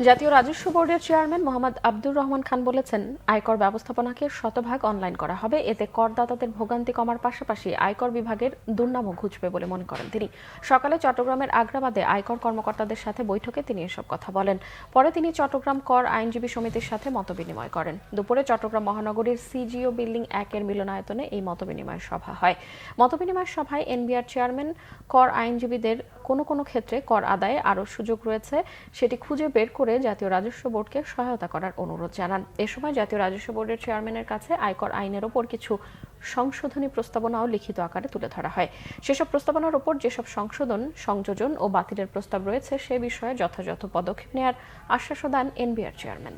জাতীয় রাজস্ব বোর্ডের চেয়ারম্যান মোহাম্মদ আব্দুর রহমান খান বলেছেন, আয়কর ব্যবস্থাপনাকে শতভাগ অনলাইন করা হবে। এতে করদাতাদের ভোগান্তি কমার পাশাপাশি আয়কর বিভাগের দুর্নামও ঘুচবে বলে মনে করেন তিনি। সকালে চট্টগ্রামের আগ্রাবাদে আয়কর কর্মকর্তাদের সাথে বৈঠকে তিনি এসব কথা বলেন। পরে তিনি চট্টগ্রাম কর আইনজীবী সমিতির সাথে মতবিনিময় করেন। দুপুরে চট্টগ্রাম মহানগরীর সিজিও বিল্ডিং 1-এর মিলনায়তনে এই মতবিনিময় সভা হয়। মতবিনিময় সভায় এনবিআর চেয়ারম্যান কর আইনজীবীদের কোনো ক্ষেত্রে কর আদায়ে আরও সুযোগ রয়েছে সেটি খুঁজে বের করে জাতীয় রাজস্ব বোর্ডকে সহায়তা করার অনুরোধ জানান। এ সময় জাতীয় রাজস্ব বোর্ডের চেয়ারম্যানের কাছে আয়কর আইনের ওপর কিছু সংশোধনী প্রস্তাবনাও লিখিত আকারে তুলে ধরা হয়। সেসব প্রস্তাবনার ওপর যেসব সংশোধন, সংযোজন ও বাতিলের প্রস্তাব রয়েছে সে বিষয়ে যথাযথ পদক্ষেপ নেওয়ার আশ্বাসও দেন NBR chairman.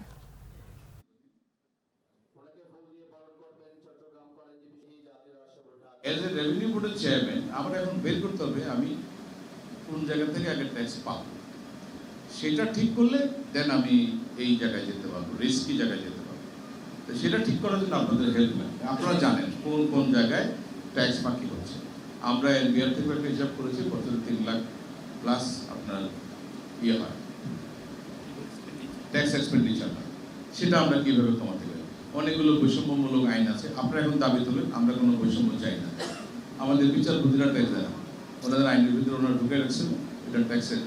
As a revenue বোর্ডের চেয়ারম্যান আমরা এখন বের করতে হবে আমি কোন জায়গা থেকে আগে ট্যাক্স পাবো, সেটা ঠিক করলে দেন আমি এই জায়গায় যেতে পারবো, রিস্কি জায়গায় যেতে পারবো। তো সেটা ঠিক করার জন্য আপনাদের হেল্প লাগবে। আপনারা জানেন কোন কোন জায়গায় ট্যাক্স বাকি হচ্ছে। আমরা এনবিআর থেকে একটা হিসাব করেছি, বছরে 3 লাখ প্লাস আপনার হয় ট্যাক্স এক্সপেন্ডিচার হয়, সেটা আমরা কিভাবে কমাতে পারি। অনেকগুলো বৈষম্যমূলক আইন আছে, আপনারা এখন দাবি তোলেন, আমরা কোনো বৈষম্য চাই না। আমাদের বিচারপতিরা ট্যাক্স দেয় না, ওনাদের আইনের ভিতরে ওনারা ঢুকে রাখছেন, এটা ট্যাক্সের